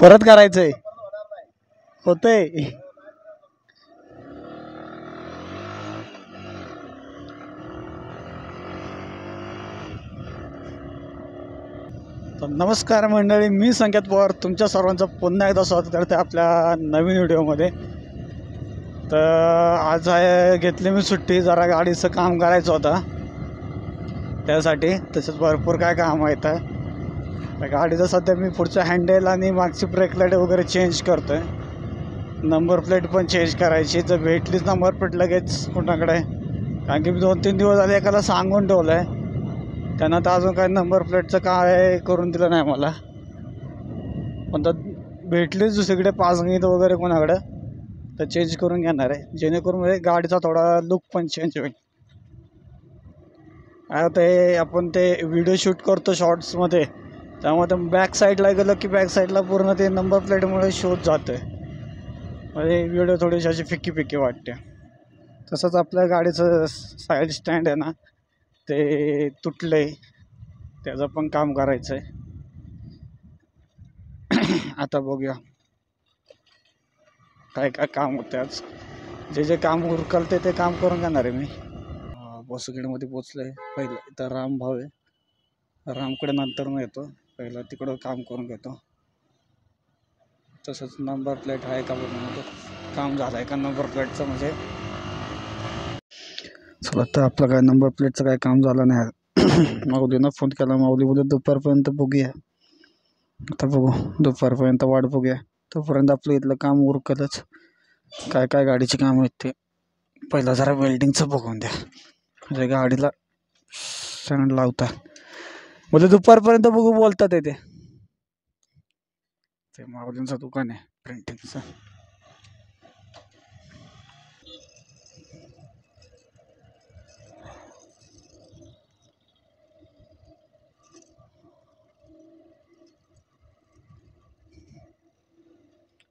परत करायचंय होतंय. नमस्कार मंडळी, मी संकेत पवार तुमच्या सर्वांचं पुन्हा एकदा स्वागत करते आपल्या नवीन व्हिडिओमध्ये. तर आज घेतली मी सुट्टी, जरा गाडीचं काम करायचं होतं त्यासाठी. तसंच भरपूर काय काम आहे. तर गाडीचं सध्या मी पुढचं हँडल आणि मागची ब्रेक लाईट वगैरे चेंज करतो आहे. नंबर प्लेट पण चेंज करायची. जर भेटलीच नंबर प्लेट लगेच कुणाकडे, कारण की मी 2-3 दिवस झाले एकाला सांगून ठेवलं आहे, त्यांना तर अजून काय नंबर प्लेटचं काय करून दिलं नाही मला. पण तर भेटलीच दुसरीकडे पाचगणीत वगैरे कोणाकडे तर चेंज करून घेणार आहे, जेणेकरून म्हणजे गाडीचा थोडा लुक पण चेंज होईल. आता हे आपण ते व्हिडिओ शूट करतो शॉर्ट्समध्ये, त्यामुळे बॅक साईडला गेलं की बॅक साईडला पूर्ण ते नंबर प्लेटमुळे शोध जातं आहे, म्हणजे व्हिडिओ थोडीशी अशी फिक्की फिक्की वाटते. तसंच आपल्या गाडीचं साईड स्टँड आहे ना, ते तुटलं आहे, त्याचं पण काम करायचं आहे. आता बघूया काय काय काम होते आज. जे जे काम उरकल ते काम करून घेणार आहे मी. बसगेडमध्ये पोचलो आहे. पहिलं इथं राम भाऊ आहे, रामकडे नंतर मग येतो, पहिलं तिकडं काम करून घेतो. तसंच नंबर प्लेट आहे का बघून काम झालं आहे का नंबर प्लेटचं, म्हणजे चला तर आपलं काय नंबर प्लेटचं काय काम झालं नाही. माऊलीनं फोन केला, माऊली बोलत दुपारपर्यंत बघूया. आता बघू, दुपारपर्यंत वाट बघूया, तोपर्यंत आपलं इथलं काम उरकलच. काय काय गाडीचे काम आहेत ते पहिला जरा वेल्डिंगचं बघून द्या, म्हणजे गाडीला स्टँड लावता. म्हणजे दुपारपर्यंत बघू बोलतात येते. ते माऊलींचं दुकान आहे प्रिंटिंगचं.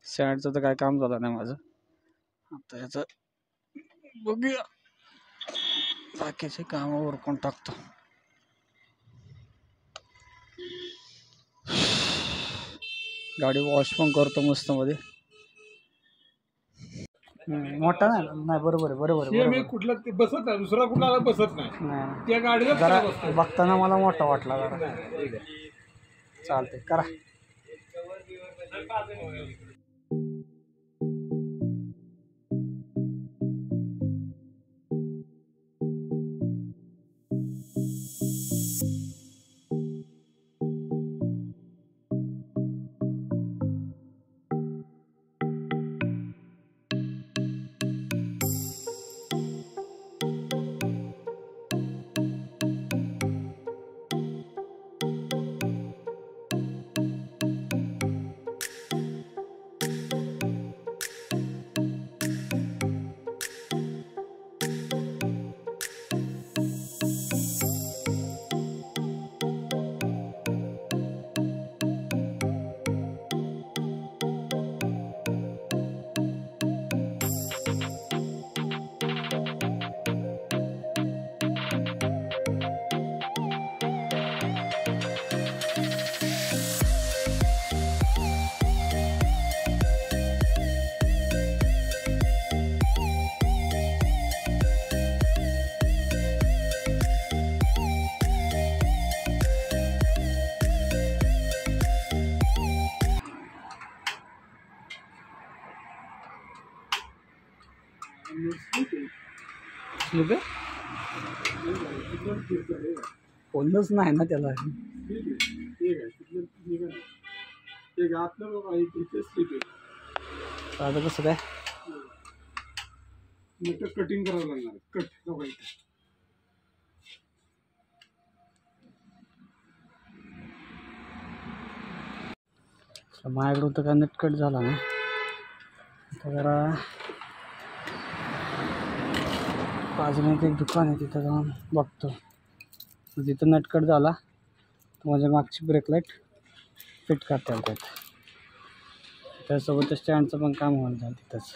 स्टँडचं तर काय काम झालं नाही माझं. आता याचं बघूया, बाकीचे काम उरकून टाकतो. गाडी वॉश पण करतो मस्त मध्ये. मोठा नाही बरोबर आहे, बरोबर आहे. मी कुठला बसत नाही, दुसरा कुणाला बसत नाही. त्या गाडीला जरा बघताना मला मोठा वाटला जरा. चालते करा. बोललंच नाही ना त्याला. आता कसं काय कटिंग करावं लागणार. कट माझ्याकडून तर काय नटकट झाला ना. तर जरा बाजूला एक दुकान आहे, तिथं जाऊन बघतो. तिथं नटकट झाला तर माझ्या मागची ब्रेक लाईट फिट करता येतात. त्यासोबत स्टँडचं पण काम होऊन जाईल तिथंच.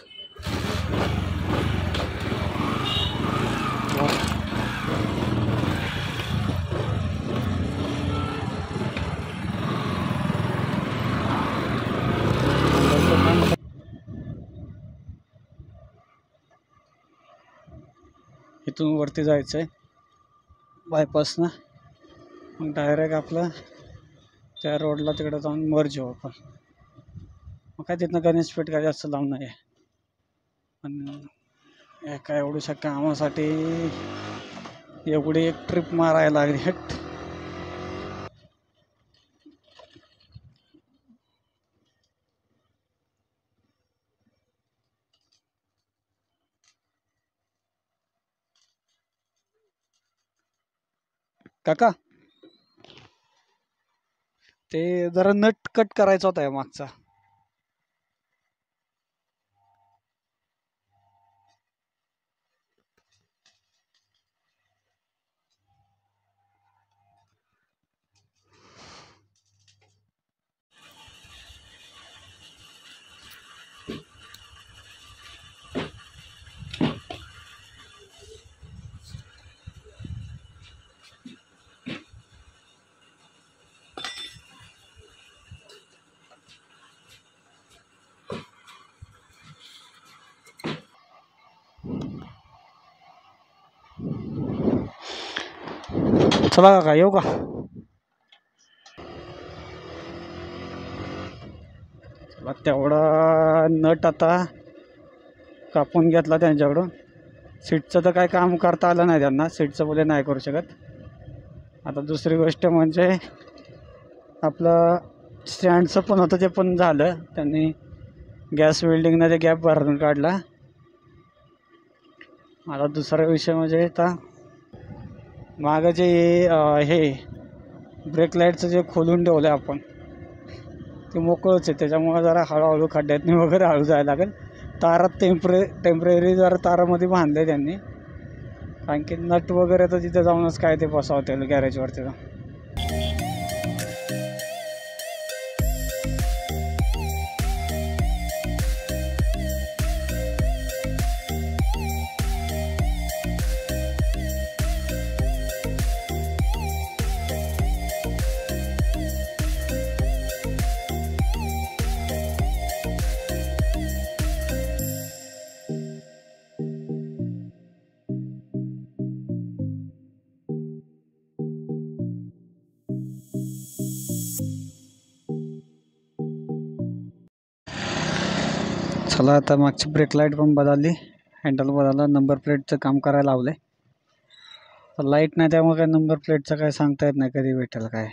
इथून वरती जायचं आहे बायपासनं, मग डायरेक्ट आपलं त्या रोडला तिकडे जाऊन मर्ज होऊ आपण. मग काय तिथनं गणेशपेठ काय जास्त लांब नाही आहे, पण एका एवढ्याशा कामासाठी एवढी एक ट्रिप मारायला लागली. हेट काका, ते जरा नट कट करायचा होता मागचा. चला काका, येऊ का? चला, तेवढा नट आता कापून घेतला त्यांच्याकडून. सीटचं तर काय काम करता आलं नाही त्यांना, सीटचं बोले नाही करू शकत. आता दुसरी गोष्ट म्हणजे आपलं स्टँडचं पण होतं, ते पण झालं. त्यांनी गॅस वेल्डिंगनं ते गॅप भरून काढला. आता दुसरा विषय म्हणजे आता मागं जे हे ब्रेक लाईटचं जे खोलून ठेवलं आहे आपण, ते मोकळंच आहे. त्याच्यामुळं जरा हळूहळू खड्ड्यातनी वगैरे हळू जायला लागेल. तारात टेम्पररी जरा तारामध्ये बांधले त्यांनी, कारण की नट वगैरे तर तिथे जाऊनच काय ते बसवतील गॅरेजवरती. चला, आता मागची ब्रेक लाईट पण बदलली, हँडल बदलला, नंबर प्लेटचं काम करायला लावलं आहे. लाईट नाही त्यामुळे काय नंबर प्लेटचं काय सांगता येत नाही कधी भेटेल काय.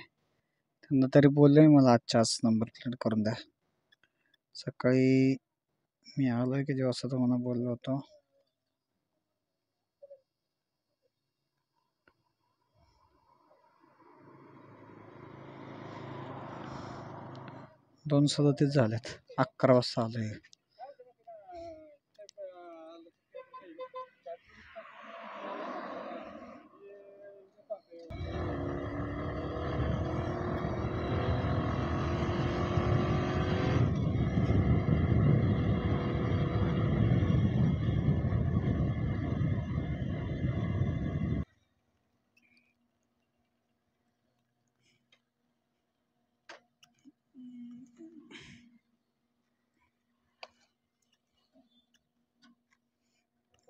त्यांना तरी बोलले मला आजच्याच नंबर प्लेट करून द्या. सकाळी मी आलो आहे किती वाजता तुम्हाला बोललो होतो, 2:37 झालेत. 11 वाजता आलो आहे.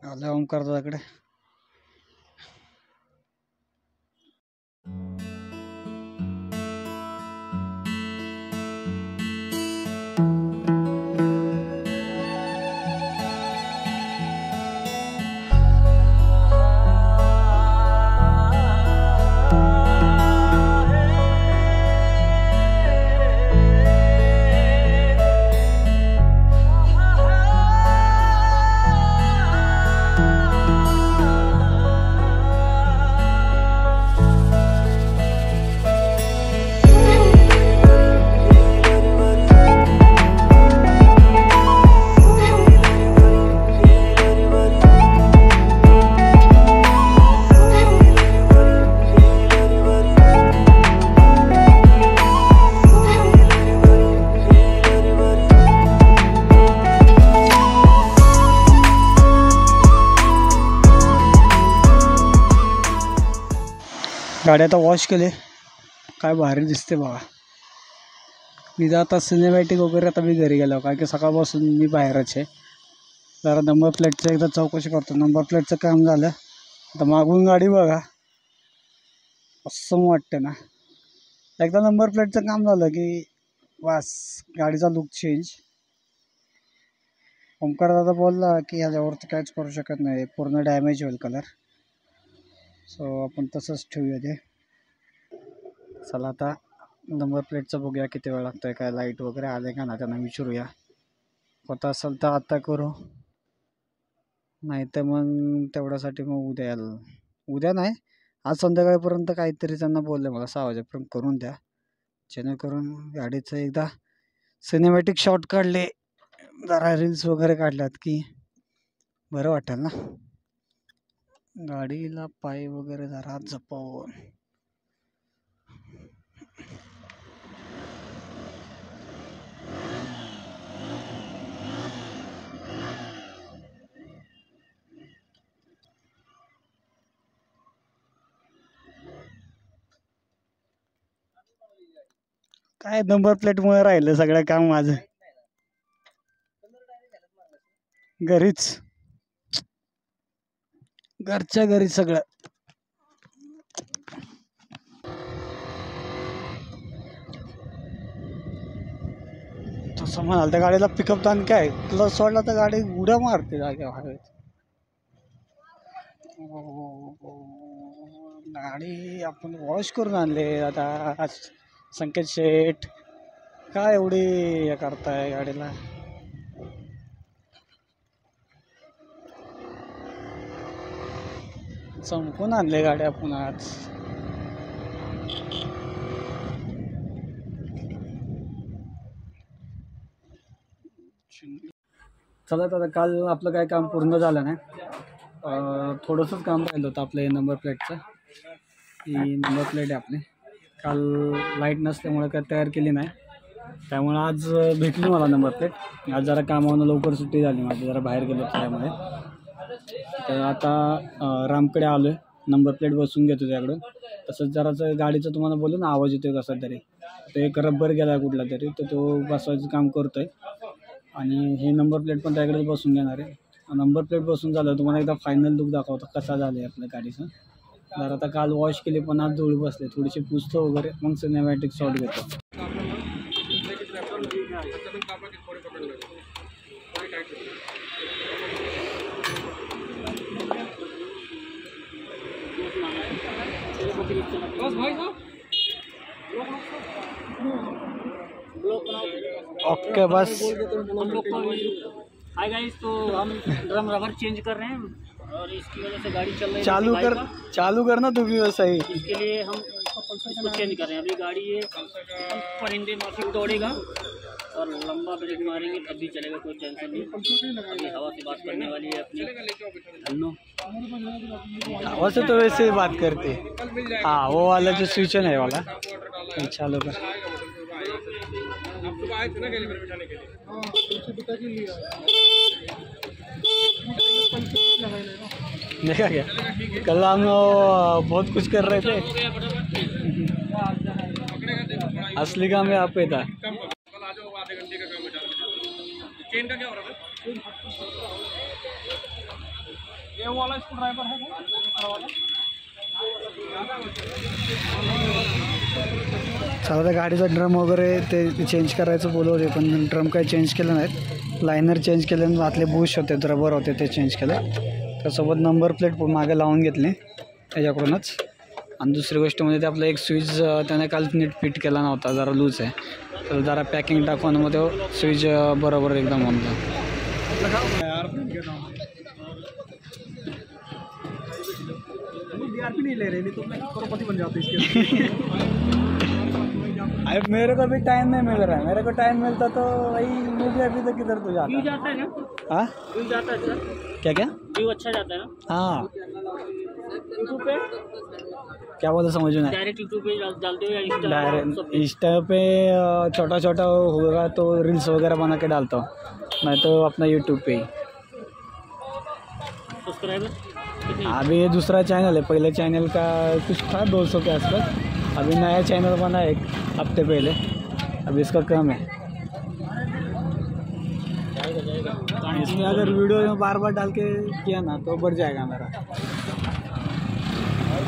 आलं ओंकार दादाकडे. गाडी आता वॉश केले, काय भारी दिसते बघा. मी आता सिनेमॅटिक वगैरे आता मी घरी गेलो, कारण की सकाळपासून मी बाहेरच आहे. जरा नंबर प्लेटचं एकदा चौकशी करतो. नंबर प्लेटचं काम झालं आता मागून गाडी बघा, असं वाटतं ना. एकदा नंबर प्लेटचं काम झालं की बस गाडीचा लुक चेंज. ओमकार दादा बोलला की ह्याच्यावरती काहीच करू शकत नाही, पूर्ण डॅमेज होईल कलर. सो आपण तसंच ठेवूया ते. चला आता नंबर प्लेटचं बघूया किती वेळ लागतोय, काय लाईट वगैरे आले का ना त्यांना विचारूया. होत असेल तर आता करू, नाही तर मग तेवढ्यासाठी मग उद्या नाही, आज संध्याकाळपर्यंत काहीतरी त्यांना बोलले मला 6 वाजेपर्यंत करून द्या, जेणेकरून गाडीचं एकदा सिनेमॅटिक शॉट काढले, जरा रील्स वगैरे काढल्यात की बरं वाटेल ना. गाडीला पाय वगैरे जरा जपवून. काय नंबर प्लेटमुळे राहिलं सगळं काम माझं. घरच्या घरी सगळं. तसं म्हणाल त्या गाडीला पिकअप ताण काय, क्लच सोडला तर गाडी उड्या मारते जागेवर हवेत. गाडी आपण वॉश करून आणले आता. संकेत शेठ काय एवढी हे करताय गाडीला. चमकून आणले गाडी आपण आज. चला आता काल आपलं काय काम पूर्ण झालं नाही, थोडंसंच काम राहिलं होतं आपलं हे नंबर प्लेटचं. ही नंबर प्लेट आहे आपली. काल लाईट नसल्यामुळे काय तयार केली नाही, त्यामुळे आज भेटली मला नंबर प्लेट. आज जरा कामावरून लवकर सुट्टी झाली माझी, जरा बाहेर गेलो त्यामुळे. तर आता रामकडे आलो आहे, नंबर प्लेट बसून घेतो त्याकडून. तसंच जराचं गाडीचं तुम्हाला बोलू ना आवाज येतोय कसा तरी, तो एक रब्बर गेला कुठला तरी, तर तो बसवायचं काम करतोय. आणि हे नंबर प्लेट पण त्याकडे बसून घेणार आहे. नंबर प्लेट बसून झालं तुम्हाला एकदा फायनल लुक दाखवतो कसा झालं आहे आपल्या गाडीचं. जर आता काल वॉश केली पण आज धूळ बसले, थोडीशी पुसतो वगैरे, मग सिनेमॅटिक शॉट घेतो. ओके बस. हाय गाइस, तो हम ड्रम रबर चेंज कर रहे हैं और इसकी वजह से गाड़ी चल रही है। चालू कर ना तू भी वैसा ही. इसके लिए हम इसको चेंज कर रहे हैं। अभी गाड़ी ये परिंदे माफिक दौड़ेगा और लंबा ब्रेक मारेंगे तब भी चलेगा, कोई टेंशन नहीं। अभी हवा से बात करने वाली है अपनी धन्नो। हवा से तो वैसे ही बात करते. हाँ वो वाला जो स्विच है वाला चालू कर. देखा क्या, कल हम बहुत कुछ कर रहे थे, असली काम यहाँ पे था. चेन का क्या हो रहा है? ये वाला स्क्रू ड्राइवर है वाला. चला गाडीचा ड्रम वगैरे ते चेंज करायचं बोलवते, पण ड्रम काही चेंज केलं नाहीत. लायनर चेंज केले, आतले बुश होते रबर होते ते चेंज केले. त्यासोबत नंबर प्लेट मागे लावून घेतली त्याच्याकडूनच. आणि दुसरी गोष्ट म्हणजे ते आपलं एक स्विच त्याने काल नीट फिट केला नव्हता, जरा लूज आहे, तर जरा पॅकिंग टाकून मग तो स्विच बरोबर एकदम होऊन नहीं ले रहे, नहीं तो मैं करोड़पति बन जाते इसके. अरे मेरे को भी टाइम नहीं मिल रहा है. मेरे को टाइम मिलता तो वही मुझे अभी तक किधर तो जाता. जाता है ना? हाँ व्यू जाता है अच्छा. क्या क्या व्यू अच्छा जाता है ना? हाँ. यूट्यूब पे क्या बोलते समझ में. डायरेक्ट यूट्यूब पे डालते हो या इंस्टा? डायरेक्ट इंस्टा पे छोटा छोटा होगा तो रील्स वगैरह बना के डालता हूँ, मैं तो अपना यूट्यूब पे ही. सब्सक्राइबर अभी ये दूसरा चैनल है, पहले चैनल का कुछ था 200 के आसपास. अभी नया चैनल बना एक हफ्ते पहले, अभी इसका कम है. इसमें अगर वीडियो में बार बार डाल के किया ना तो बढ़ जाएगा मेरा.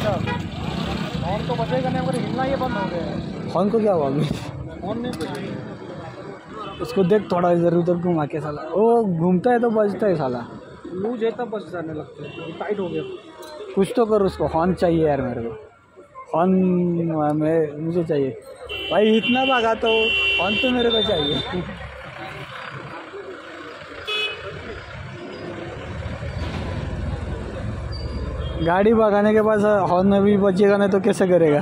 हॉर्न तो बजेगा नहीं, अगर हिलना ये बंद हो गया। हॉर्न को क्या हुआ अभी? हॉर्न नहीं बजेगा। उसको देख थोड़ा इधर उधर घुमा के साला, वो घूमता है तो बजता है साला। लूज है तब बस जाने लगते हैं, टाइट हो गया। कुछ तो कर उसको, हॉर्न चाहिए यार मेरे को, हॉर्न मुझे चाहिए भाई। इतना भागा तो हॉर्न तो मेरे को चाहिए। गाड़ी भगाने के बाद हॉर्न भी बजेगा नहीं तो कैसे करेगा?